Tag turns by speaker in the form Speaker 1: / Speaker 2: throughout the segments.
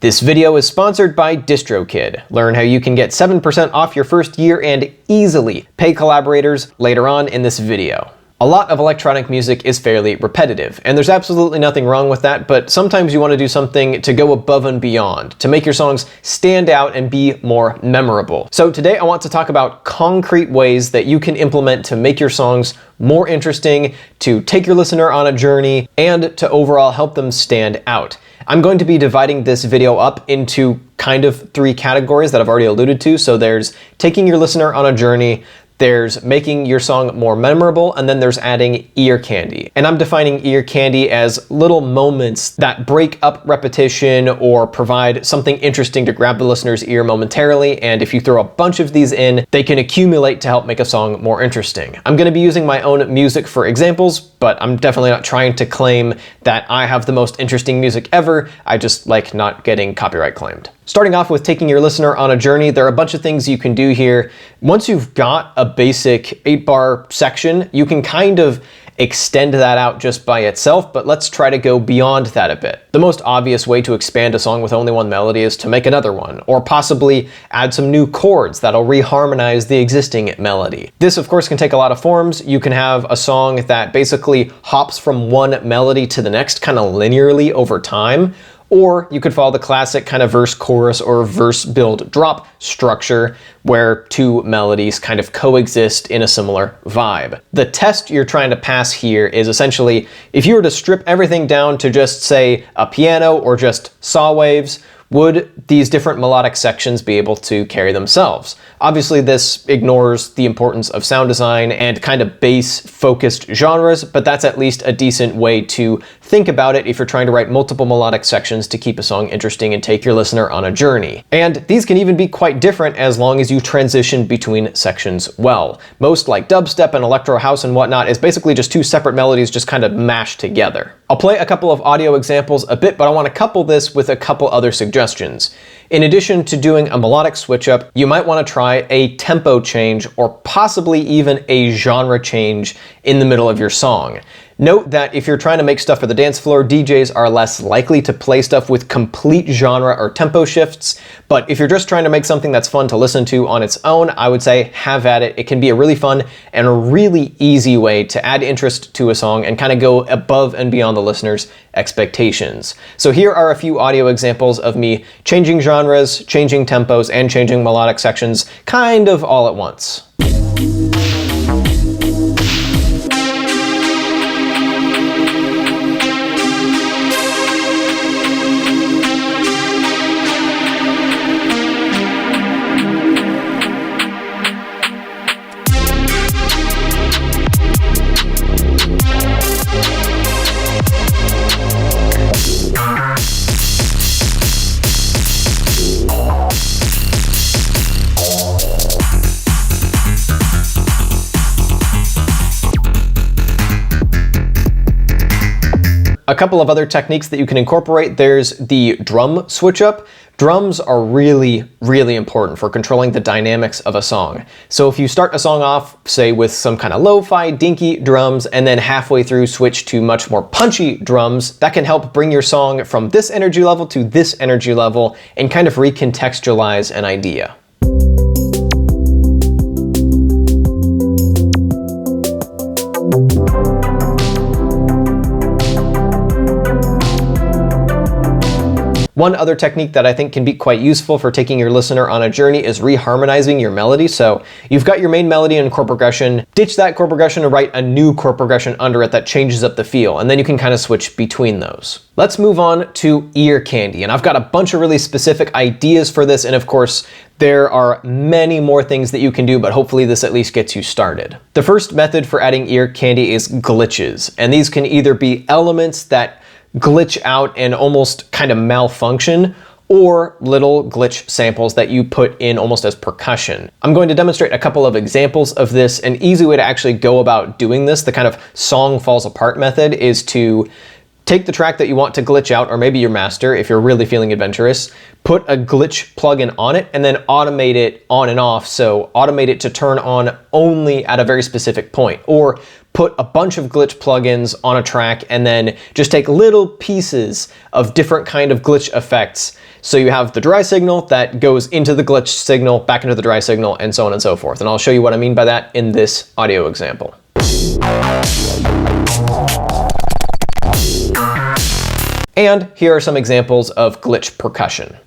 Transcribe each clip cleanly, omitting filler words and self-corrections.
Speaker 1: This video is sponsored by DistroKid. Learn how you can get 7% off your first year and easily pay collaborators later on in this video. A lot of electronic music is fairly repetitive, and there's absolutely nothing wrong with that, but sometimes you want to do something to go above and beyond, to make your songs stand out and be more memorable. So today I want to talk about concrete ways that you can implement to make your songs more interesting, to take your listener on a journey, and to overall help them stand out. I'm going to be dividing this video up into kind of three categories that I've already alluded to. So there's taking your listener on a journey, there's making your song more memorable, and then there's adding ear candy. And I'm defining ear candy as little moments that break up repetition or provide something interesting to grab the listener's ear momentarily. And if you throw a bunch of these in, they can accumulate to help make a song more interesting. I'm going to be using my own music for examples, but I'm definitely not trying to claim that I have the most interesting music ever. I just like not getting copyright claimed. Starting off with taking your listener on a journey, there are a bunch of things you can do here. Once you've got a basic 8-bar section, you can kind of extend that out just by itself, but let's try to go beyond that a bit. The most obvious way to expand a song with only one melody is to make another one, or possibly add some new chords that'll reharmonize the existing melody. This, of course, can take a lot of forms. You can have a song that basically hops from one melody to the next kind of linearly over time, or you could follow the classic kind of verse chorus or verse build drop structure where two melodies kind of coexist in a similar vibe. The test you're trying to pass here is essentially, if you were to strip everything down to just say a piano or just saw waves, would these different melodic sections be able to carry themselves? Obviously, this ignores the importance of sound design and kind of bass-focused genres, but that's at least a decent way to think about it if you're trying to write multiple melodic sections to keep a song interesting and take your listener on a journey. And these can even be quite different as long as you transition between sections well. Most, like dubstep and electro house and whatnot, is basically just two separate melodies just kind of mashed together. I'll play a couple of audio examples a bit, but I want to couple this with a couple other suggestions. In addition to doing a melodic switch up, you might want to try a tempo change or possibly even a genre change in the middle of your song. Note that if you're trying to make stuff for the dance floor, DJs are less likely to play stuff with complete genre or tempo shifts, but if you're just trying to make something that's fun to listen to on its own, I would say have at it. It can be a really fun and a really easy way to add interest to a song and kind of go above and beyond the listener's expectations. So here are a few audio examples of me changing genres, changing tempos, and changing melodic sections kind of all at once. A couple of other techniques that you can incorporate, there's the drum switch up. Drums are really, really important for controlling the dynamics of a song. So if you start a song off, say with some kind of lo-fi, dinky drums, and then halfway through switch to much more punchy drums, that can help bring your song from this energy level to this energy level and kind of recontextualize an idea. One other technique that I think can be quite useful for taking your listener on a journey is reharmonizing your melody. So you've got your main melody and chord progression, ditch that chord progression and write a new chord progression under it that changes up the feel, and then you can kind of switch between those. Let's move on to ear candy, and I've got a bunch of really specific ideas for this, and of course, there are many more things that you can do, but hopefully this at least gets you started. The first method for adding ear candy is glitches, and these can either be elements that glitch out and almost kind of malfunction, or little glitch samples that you put in almost as percussion. I'm going to demonstrate a couple of examples of this. An easy way to actually go about doing this, the kind of song falls apart method, is to take the track that you want to glitch out, or maybe your master if you're really feeling adventurous, put a glitch plugin on it, and then automate it on and off. So automate it to turn on only at a very specific point, or put a bunch of glitch plugins on a track and then just take little pieces of different kind of glitch effects. So you have the dry signal that goes into the glitch signal, back into the dry signal, and so on and so forth. And I'll show you what I mean by that in this audio example. And here are some examples of glitch percussion.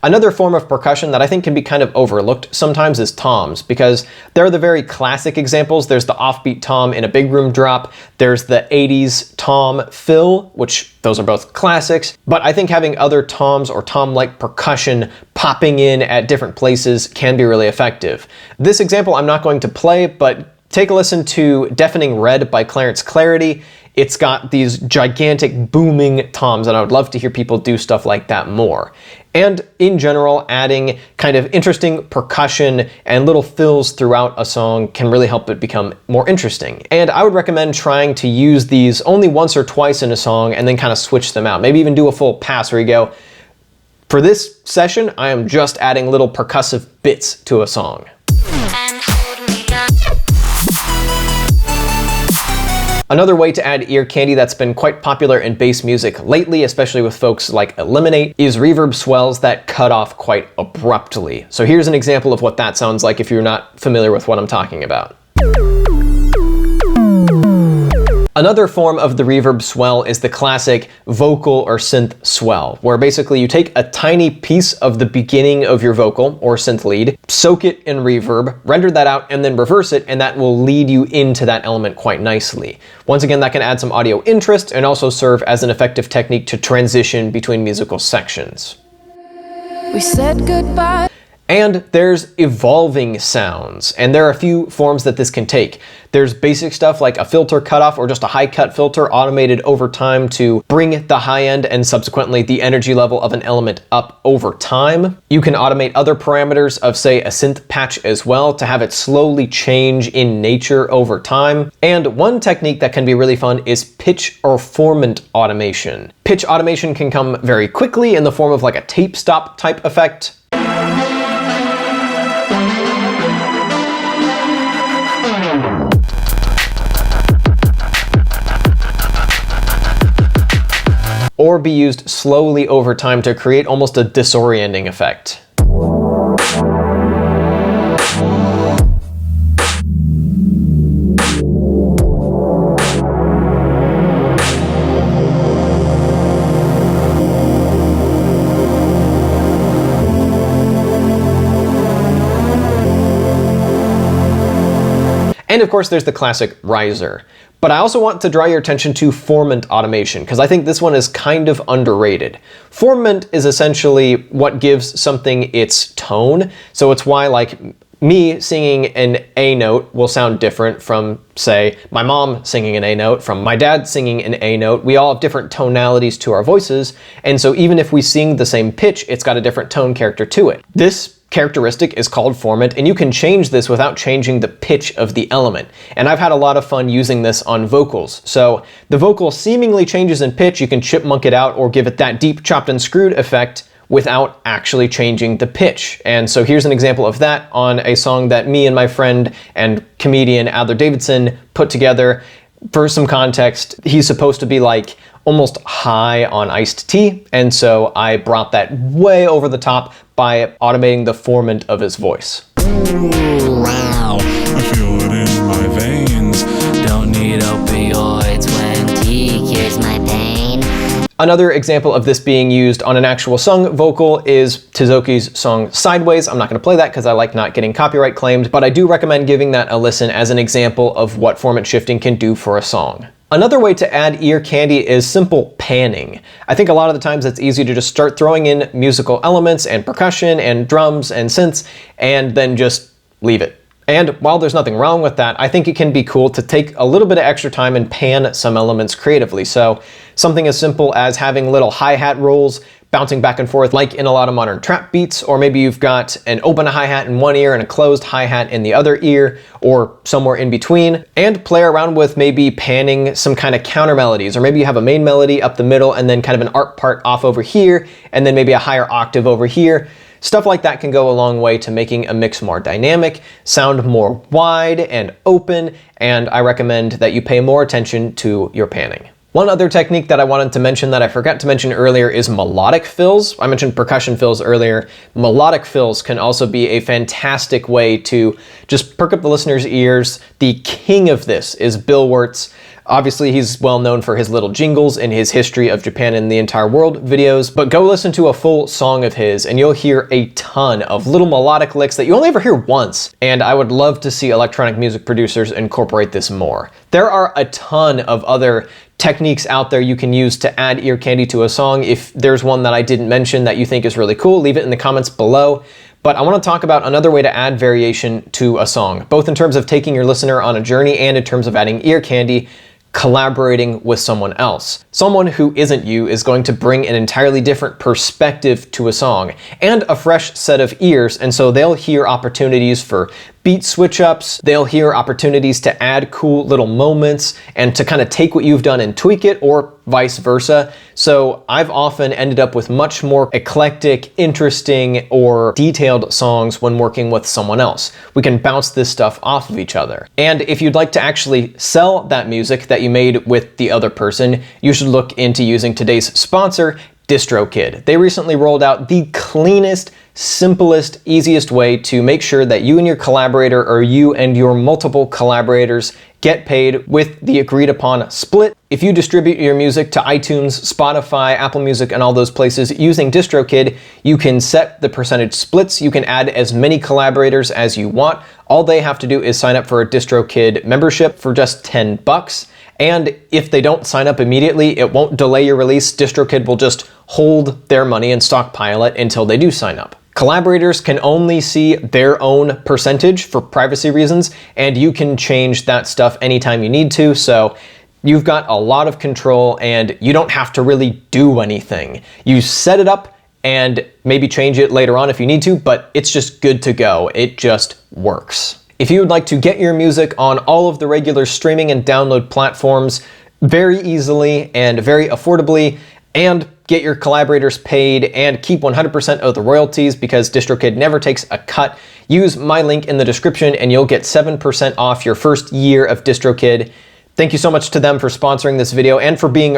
Speaker 1: Another form of percussion that I think can be kind of overlooked sometimes is toms, because they're the very classic examples. There's the offbeat tom in a big room drop. There's the 80s tom fill, which those are both classics. But I think having other toms or tom-like percussion popping in at different places can be really effective. This example I'm not going to play, but take a listen to Deafening Red by Clarence Clarity. It's got these gigantic booming toms, and I would love to hear people do stuff like that more. And in general, adding kind of interesting percussion and little fills throughout a song can really help it become more interesting. And I would recommend trying to use these only once or twice in a song and then kind of switch them out. Maybe even do a full pass where you go, for this session, I am just adding little percussive bits to a song. Another way to add ear candy that's been quite popular in bass music lately, especially with folks like Eliminate, is reverb swells that cut off quite abruptly. So here's an example of what that sounds like if you're not familiar with what I'm talking about. Another form of the reverb swell is the classic vocal or synth swell, where basically you take a tiny piece of the beginning of your vocal or synth lead, soak it in reverb, render that out, and then reverse it, and that will lead you into that element quite nicely. Once again, that can add some audio interest and also serve as an effective technique to transition between musical sections. We said goodbye. And there's evolving sounds, and there are a few forms that this can take. There's basic stuff like a filter cutoff or just a high cut filter automated over time to bring the high end and subsequently the energy level of an element up over time. You can automate other parameters of, say, a synth patch as well to have it slowly change in nature over time. And one technique that can be really fun is pitch or formant automation. Pitch automation can come very quickly in the form of like a tape stop type effect. Or be used slowly over time to create almost a disorienting effect. And of course, there's the classic riser. But I also want to draw your attention to formant automation, because I think this one is kind of underrated. Formant is essentially what gives something its tone. So it's why, like, me singing an A note will sound different from, say, my mom singing an A note, from my dad singing an A note. We all have different tonalities to our voices, and so even if we sing the same pitch, it's got a different tone character to it. This characteristic is called formant, and you can change this without changing the pitch of the element. And I've had a lot of fun using this on vocals. So the vocal seemingly changes in pitch, you can chipmunk it out or give it that deep chopped and screwed effect without actually changing the pitch. And so here's an example of that on a song that me and my friend and comedian Adler Davidson put together. For some context, he's supposed to be like almost high on iced tea, and so I brought that way over the top by automating the formant of his voice.
Speaker 2: Ooh, wow, I feel it in my veins. Don't need opioids when tea cures my pain.
Speaker 1: Another example of this being used on an actual sung vocal is Tizoki's song Sideways. I'm not going to play that because I like not getting copyright claimed, but I do recommend giving that a listen as an example of what formant shifting can do for a song. Another way to add ear candy is simple panning. I think a lot of the times it's easy to just start throwing in musical elements and percussion and drums and synths and then just leave it. And while there's nothing wrong with that, I think it can be cool to take a little bit of extra time and pan some elements creatively. So something as simple as having little hi-hat rolls bouncing back and forth like in a lot of modern trap beats, or maybe you've got an open hi-hat in one ear and a closed hi-hat in the other ear, or somewhere in between, and play around with maybe panning some kind of counter melodies, or maybe you have a main melody up the middle and then kind of an arp part off over here, and then maybe a higher octave over here. Stuff like that can go a long way to making a mix more dynamic, sound more wide and open, and I recommend that you pay more attention to your panning. One other technique that I wanted to mention that I forgot to mention earlier is melodic fills. I mentioned percussion fills earlier. Melodic fills can also be a fantastic way to just perk up the listener's ears. The king of this is Bill Wirtz. Obviously, he's well known for his little jingles and his History of Japan and the Entire World videos, but go listen to a full song of his and you'll hear a ton of little melodic licks that you only ever hear once. And I would love to see electronic music producers incorporate this more. There are a ton of other techniques out there you can use to add ear candy to a song. If there's one that I didn't mention that you think is really cool, leave it in the comments below. But I want to talk about another way to add variation to a song, both in terms of taking your listener on a journey and in terms of adding ear candy. Collaborating with someone else. Someone who isn't you is going to bring an entirely different perspective to a song and a fresh set of ears, and so they'll hear opportunities for beat switch ups, they'll hear opportunities to add cool little moments and to kind of take what you've done and tweak it, or vice versa. So I've often ended up with much more eclectic, interesting, or detailed songs when working with someone else. We can bounce this stuff off of each other. And if you'd like to actually sell that music that you made with the other person, you should look into using today's sponsor, DistroKid. They recently rolled out the cleanest, simplest, easiest way to make sure that you and your collaborator, or you and your multiple collaborators, get paid with the agreed upon split. If you distribute your music to iTunes, Spotify, Apple Music, and all those places using DistroKid, you can set the percentage splits. You can add as many collaborators as you want. All they have to do is sign up for a DistroKid membership for just $10. And if they don't sign up immediately, it won't delay your release. DistroKid will just hold their money and stockpile it until they do sign up. Collaborators can only see their own percentage for privacy reasons, and you can change that stuff anytime you need to, so you've got a lot of control and you don't have to really do anything. You set it up and maybe change it later on if you need to, but it's just good to go. It just works. If you would like to get your music on all of the regular streaming and download platforms very easily and very affordably, and get your collaborators paid and keep 100% of the royalties because DistroKid never takes a cut, use my link in the description and you'll get 7% off your first year of DistroKid. Thank you so much to them for sponsoring this video and for being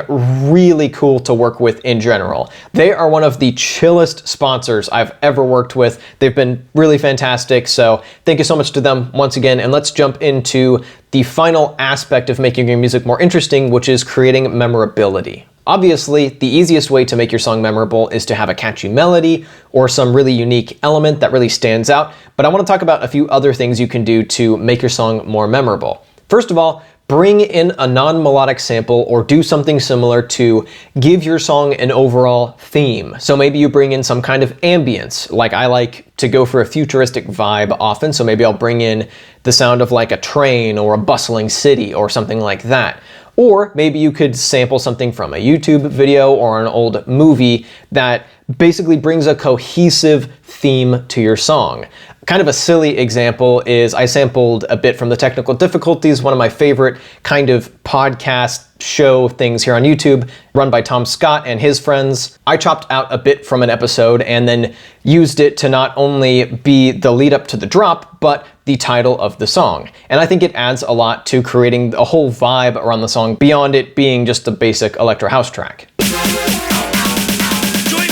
Speaker 1: really cool to work with in general. They are one of the chillest sponsors I've ever worked with. They've been really fantastic, so thank you so much to them once again, and let's jump into the final aspect of making your music more interesting, which is creating memorability. Obviously, the easiest way to make your song memorable is to have a catchy melody or some really unique element that really stands out, but I want to talk about a few other things you can do to make your song more memorable. First of all, bring in a non-melodic sample or do something similar to give your song an overall theme. So maybe you bring in some kind of ambience. Like I like to go for a futuristic vibe often, so maybe I'll bring in the sound of like a train or a bustling city or something like that. Or maybe you could sample something from a YouTube video or an old movie that basically brings a cohesive theme to your song. Kind of a silly example is I sampled a bit from The Technical Difficulties, one of my favorite kind of podcast show things here on YouTube, run by Tom Scott and his friends. I chopped out a bit from an episode and then used it to not only be the lead up to the drop, but the title of the song. And I think it adds a lot to creating a whole vibe around the song beyond it being just a basic electro house track.
Speaker 3: Join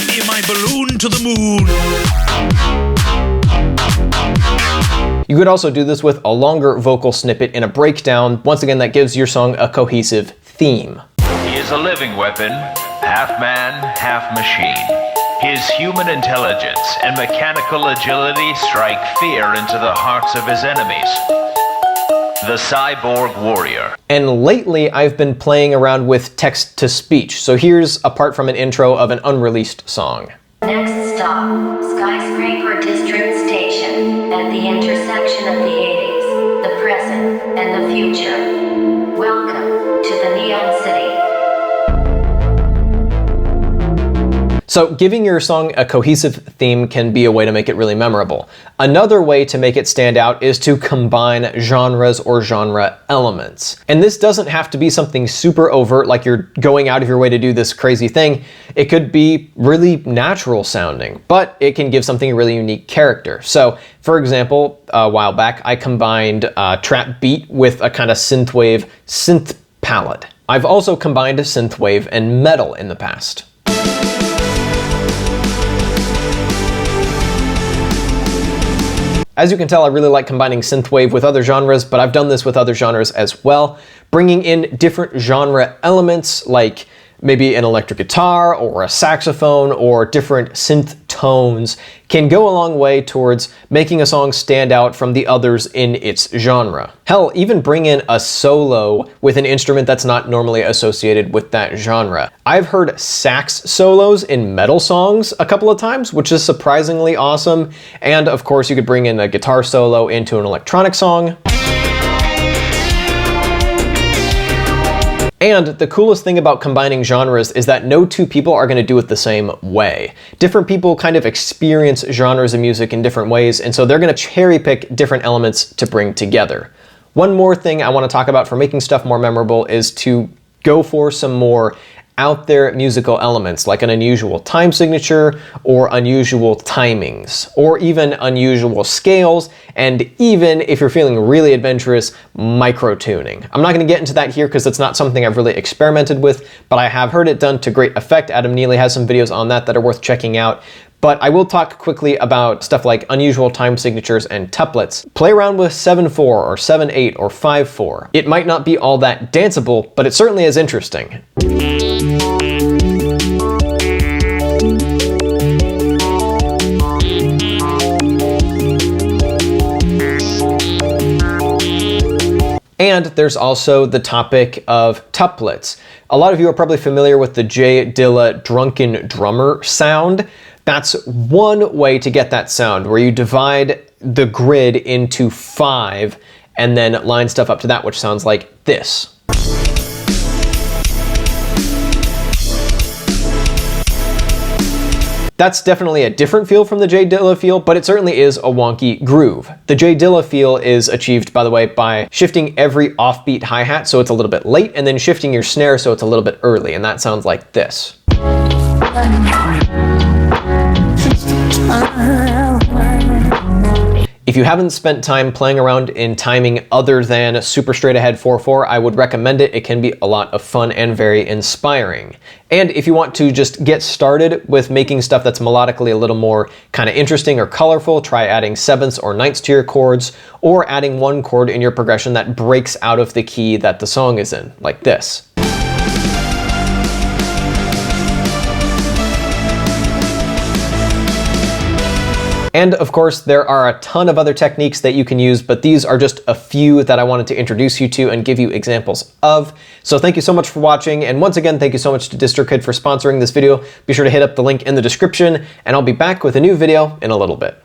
Speaker 3: me in my balloon to the moon.
Speaker 1: You could also do this with a longer vocal snippet in a breakdown. Once again, that gives your song a cohesive theme.
Speaker 4: He is a living weapon, half man, half machine. His human intelligence and mechanical agility strike fear into the hearts of his enemies. The Cyborg Warrior. And lately, I've been playing around with text-to-speech. So here's a part from an intro of an unreleased song.
Speaker 5: Next stop, Skyscraper District Station, at the intersection of the 80s, the present, and the future. Welcome to the Neon City.
Speaker 1: So giving your song a cohesive theme can be a way to make it really memorable. Another way to make it stand out is to combine genres or genre elements. And this doesn't have to be something super overt, like you're going out of your way to do this crazy thing. It could be really natural sounding, but it can give something a really unique character. So for example, a while back, I combined a trap beat with a kind of synthwave synth palette. I've also combined synthwave and metal in the past. As you can tell, I really like combining synthwave with other genres, but I've done this with other genres as well, bringing in different genre elements like maybe an electric guitar or a saxophone or different synth tones can go a long way towards making a song stand out from the others in its genre. Hell, even bring in a solo with an instrument that's not normally associated with that genre. I've heard sax solos in metal songs a couple of times, which is surprisingly awesome. And of course, you could bring in a guitar solo into an electronic song. And the coolest thing about combining genres is that no two people are going to do it the same way. Different people kind of experience genres of music in different ways, and so they're going to cherry pick different elements to bring together. One more thing I want to talk about for making stuff more memorable is to go for some more out there musical elements like an unusual time signature or unusual timings or even unusual scales, and even if you're feeling really adventurous, micro tuning. I'm not going to get into that here because it's not something I've really experimented with, but I have heard it done to great effect. Adam Neely has some videos on that that are worth checking out. But I will talk quickly about stuff like unusual time signatures and tuplets. Play around with 7/4 or 7/8 or 5/4. It might not be all that danceable, but it certainly is interesting. And there's also the topic of tuplets. A lot of you are probably familiar with the J Dilla drunken drummer sound. That's one way to get that sound, where you divide the grid into 5 and then line stuff up to that, which sounds like this. That's definitely a different feel from the J Dilla feel, but it certainly is a wonky groove. The J Dilla feel is achieved, by the way, by shifting every offbeat hi-hat so it's a little bit late, and then shifting your snare so it's a little bit early, and that sounds like this. If you haven't spent time playing around in timing other than super straight ahead 4/4, I would recommend it. It can be a lot of fun and very inspiring. And if you want to just get started with making stuff that's melodically a little more kind of interesting or colorful, try adding 7ths or 9ths to your chords, or adding one chord in your progression that breaks out of the key that the song is in, like this. And of course, there are a ton of other techniques that you can use, but these are just a few that I wanted to introduce you to and give you examples of. So thank you so much for watching. And once again, thank you so much to DistroKid for sponsoring this video. Be sure to hit up the link in the description, and I'll be back with a new video in a little bit.